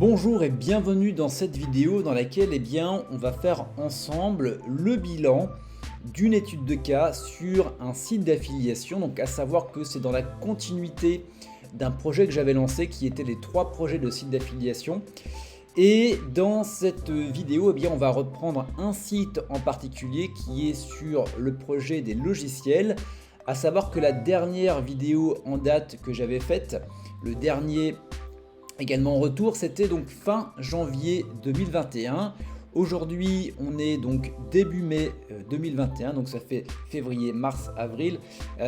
Bonjour et bienvenue dans cette vidéo dans laquelle on va faire ensemble le bilan d'une étude de cas sur un site d'affiliation. Donc à savoir que c'est dans la continuité d'un projet que j'avais lancé qui était les 3 projets de site d'affiliation. Et dans cette vidéo, on va reprendre un site en particulier qui est sur le projet des logiciels. À savoir que la dernière vidéo en date que j'avais faite, le dernier également en retour, c'était donc fin janvier 2021. Aujourd'hui, on est donc début mai 2021, donc ça fait février, mars, avril.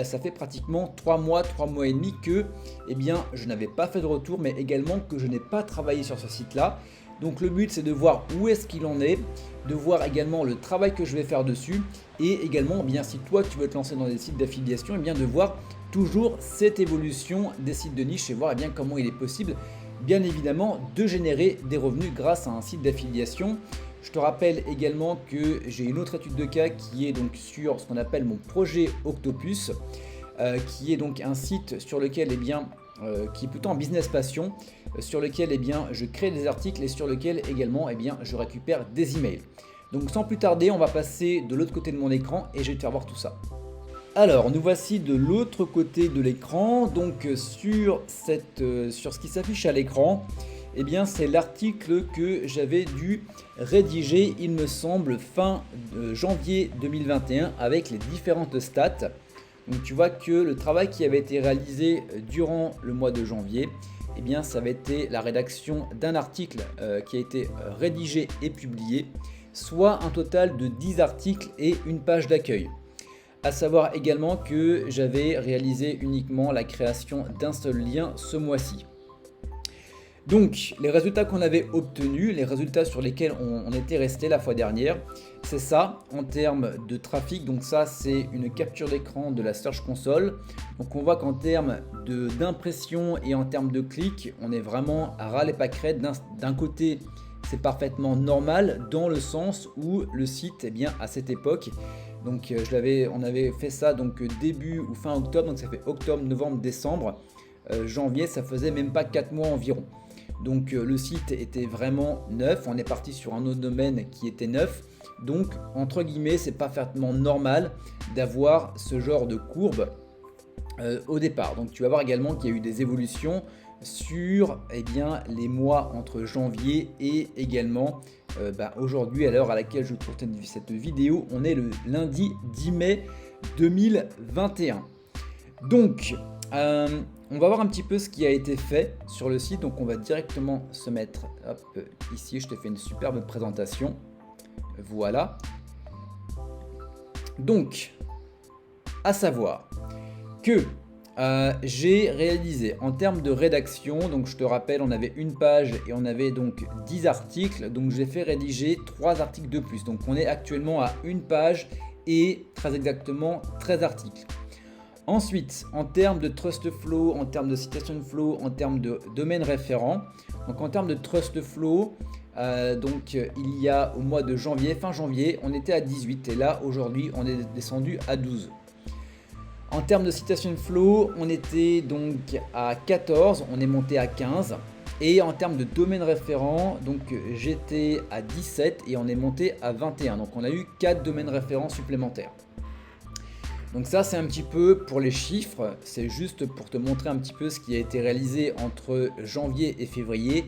Ça fait pratiquement 3 mois et demi que je n'avais pas fait de retour, mais également que je n'ai pas travaillé sur ce site-là. Donc le but, c'est de voir où est-ce qu'il en est, de voir également le travail que je vais faire dessus et également si toi tu veux te lancer dans des sites d'affiliation, de voir toujours cette évolution des sites de niche et voir comment il est possible bien évidemment de générer des revenus grâce à un site d'affiliation. Je te rappelle également que j'ai une autre étude de cas qui est donc sur ce qu'on appelle mon projet Octopus, qui est donc un site sur lequel qui est plutôt en business passion, sur lequel je crée des articles et sur lequel également je récupère des emails. Donc sans plus tarder, on va passer de l'autre côté de mon écran et je vais te faire voir tout ça. Alors nous voici de l'autre côté de l'écran, donc sur ce qui s'affiche à l'écran, c'est l'article que j'avais dû rédiger, il me semble, fin janvier 2021 avec les différentes stats. Donc tu vois que le travail qui avait été réalisé durant le mois de janvier, ça avait été la rédaction d'un article qui a été rédigé et publié, soit un total de 10 articles et une page d'accueil. À savoir également que j'avais réalisé uniquement la création d'un seul lien ce mois-ci. Donc les résultats qu'on avait obtenus, les résultats sur lesquels on était resté la fois dernière, c'est ça en termes de trafic. Donc ça, c'est une capture d'écran de la Search Console. Donc on voit qu'en termes d'impression et en termes de clics, on est vraiment à ras les pâquerettes. D'un côté, c'est parfaitement normal dans le sens où le site, à cette époque, donc on avait fait ça donc début ou fin octobre, donc ça fait octobre, novembre, décembre, janvier, ça faisait même pas 4 mois environ. Donc le site était vraiment neuf, on est parti sur un autre domaine qui était neuf. Donc entre guillemets, c'est parfaitement normal d'avoir ce genre de courbe au départ. Donc tu vas voir également qu'il y a eu des évolutions sur les mois entre janvier et également aujourd'hui, à l'heure à laquelle je tourne cette vidéo, on est le lundi 10 mai 2021. Donc on va voir un petit peu ce qui a été fait sur le site. Donc on va directement se mettre ici, je te fais une superbe présentation. Voilà. Donc à savoir que j'ai réalisé en termes de rédaction, donc je te rappelle, on avait une page et on avait donc 10 articles, donc j'ai fait rédiger 3 articles de plus. Donc on est actuellement à une page et très exactement 13 articles. Ensuite, en termes de trust flow, en termes de citation flow, en termes de domaine référent, donc en termes de trust flow, il y a au mois de janvier, fin janvier, on était à 18 et là aujourd'hui on est descendu à 12. En termes de citation flow, on était donc à 14, on est monté à 15. Et en termes de domaine référent, donc j'étais à 17 et on est monté à 21. Donc on a eu 4 domaines référents supplémentaires. Donc ça, c'est un petit peu pour les chiffres, c'est juste pour te montrer un petit peu ce qui a été réalisé entre janvier et février,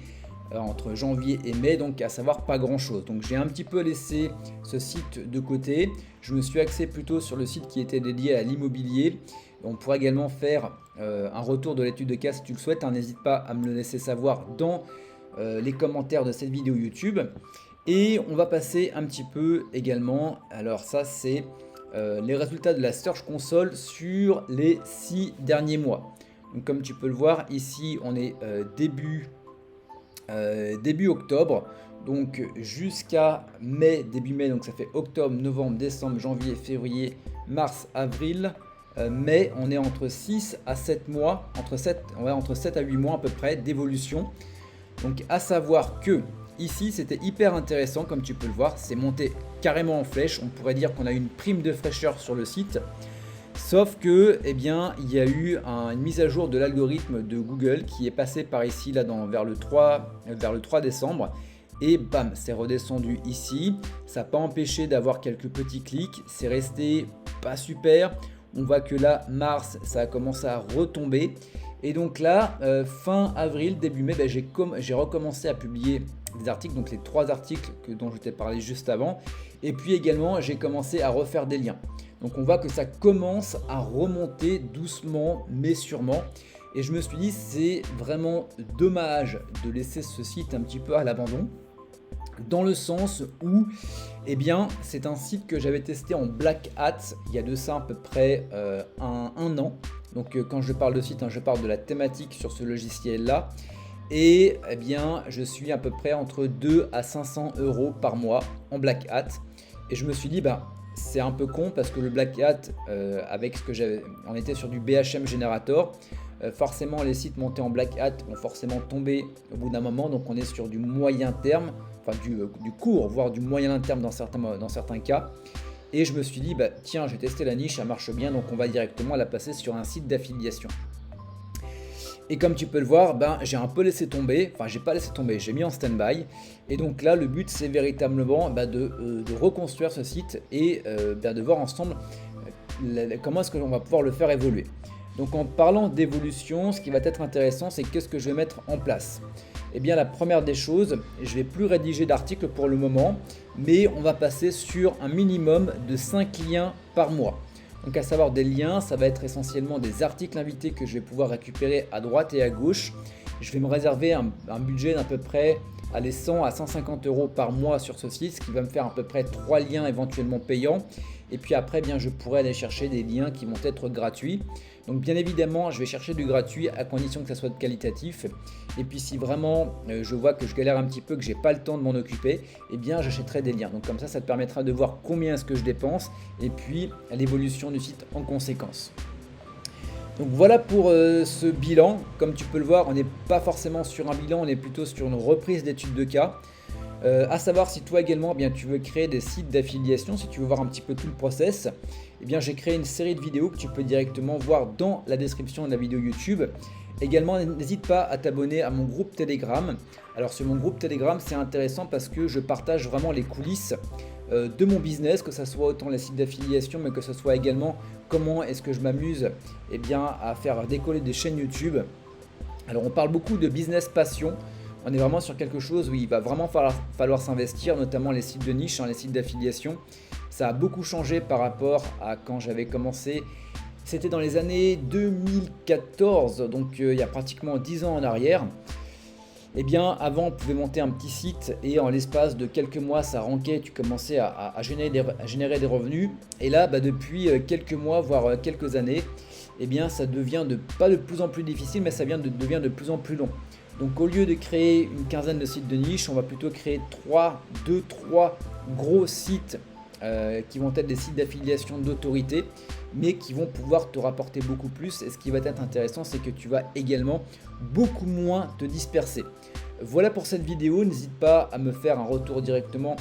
entre janvier et mai, donc à savoir pas grand chose. Donc j'ai un petit peu laissé ce site de côté, je me suis axé plutôt sur le site qui était dédié à l'immobilier. On pourra également faire un retour de l'étude de cas si tu le souhaites, n'hésite pas à me le laisser savoir dans les commentaires de cette vidéo YouTube. Et on va passer un petit peu également, alors ça c'est les résultats de la Search Console sur les 6 derniers mois. Donc comme tu peux le voir ici, on est début octobre, donc jusqu'à début mai, donc ça fait octobre, novembre, décembre, janvier, février, mars, avril, mai, on est entre 6 à 7 mois, entre 7 à 8 mois à peu près d'évolution. Donc à savoir que ici c'était hyper intéressant, comme tu peux le voir, c'est monté carrément en flèche, on pourrait dire qu'on a une prime de fraîcheur sur le site. Sauf que, eh bien, il y a eu une mise à jour de l'algorithme de Google qui est passé par ici, là, vers le 3 décembre. Et bam, c'est redescendu ici. Ça n'a pas empêché d'avoir quelques petits clics. C'est resté pas super. On voit que là, mars, ça a commencé à retomber. Et donc là, fin avril, début mai, j'ai recommencé à publier des articles, donc les 3 articles dont je t'ai parlé juste avant. Et puis également, j'ai commencé à refaire des liens. Donc on voit que ça commence à remonter doucement mais sûrement. Et je me suis dit, c'est vraiment dommage de laisser ce site un petit peu à l'abandon. Dans le sens où, eh bien, c'est un site que j'avais testé en Black Hat il y a de ça à peu près un an. Donc quand je parle de site, je parle de la thématique sur ce logiciel-là. Et eh bien, je suis à peu près entre 2 à 500 € par mois en Black Hat. Et je me suis dit, c'est un peu con parce que le Black Hat, avec ce que j'avais, on était sur du BHM Generator. Forcément, les sites montés en Black Hat vont forcément tomber au bout d'un moment. Donc on est sur du moyen terme, enfin du court, voire du moyen terme dans certains cas. Et je me suis dit, tiens, j'ai testé la niche, ça marche bien, donc on va directement la passer sur un site d'affiliation. Et comme tu peux le voir, j'ai un peu laissé tomber, enfin j'ai pas laissé tomber, j'ai mis en stand-by. Et donc là, le but c'est véritablement de reconstruire ce site et de voir ensemble comment est-ce qu'on va pouvoir le faire évoluer. Donc en parlant d'évolution, ce qui va être intéressant, c'est qu'est-ce que je vais mettre en place. Eh bien la première des choses, je ne vais plus rédiger d'articles pour le moment, mais on va passer sur un minimum de 5 liens par mois. Donc à savoir des liens, ça va être essentiellement des articles invités que je vais pouvoir récupérer à droite et à gauche. Je vais me réserver un budget d'à peu près 100 à 150 € par mois sur ce site, ce qui va me faire à peu près 3 liens éventuellement payants. Et puis après, je pourrai aller chercher des liens qui vont être gratuits. Donc bien évidemment, je vais chercher du gratuit à condition que ça soit qualitatif. Et puis si vraiment je vois que je galère un petit peu, que j'ai pas le temps de m'en occuper, eh bien j'achèterai des liens. Donc comme ça te permettra de voir combien est-ce que je dépense et puis l'évolution du site en conséquence. Donc voilà pour ce bilan. Comme tu peux le voir, on n'est pas forcément sur un bilan, on est plutôt sur une reprise d'études de cas. À savoir si toi également tu veux créer des sites d'affiliation, si tu veux voir un petit peu tout le process, j'ai créé une série de vidéos que tu peux directement voir dans la description de la vidéo YouTube. Également, n'hésite pas à t'abonner à mon groupe Telegram. Alors sur mon groupe Telegram, c'est intéressant parce que je partage vraiment les coulisses de mon business, que ce soit autant les sites d'affiliation, mais que ce soit également comment est-ce que je m'amuse à faire décoller des chaînes YouTube. Alors on parle beaucoup de business passion. On est vraiment sur quelque chose où il va vraiment falloir s'investir, notamment les sites de niche, les sites d'affiliation. Ça a beaucoup changé par rapport à quand j'avais commencé. C'était dans les années 2014, donc il y a pratiquement 10 ans en arrière. Avant, on pouvait monter un petit site et en l'espace de quelques mois, ça rankait, tu commençais à générer des revenus. Et là, depuis quelques mois, voire quelques années, ça devient pas de plus en plus difficile, mais ça devient de plus en plus long. Donc au lieu de créer une quinzaine de sites de niche, on va plutôt créer 3 gros sites qui vont être des sites d'affiliation d'autorité, mais qui vont pouvoir te rapporter beaucoup plus. Et ce qui va être intéressant, c'est que tu vas également beaucoup moins te disperser. Voilà pour cette vidéo, n'hésite pas à me faire un retour directement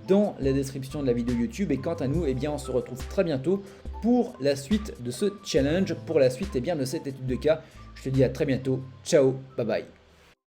dans la description de la vidéo YouTube. Et quant à nous, on se retrouve très bientôt pour la suite de ce challenge, pour la suite de cette étude de cas. Je te dis à très bientôt, ciao, bye bye.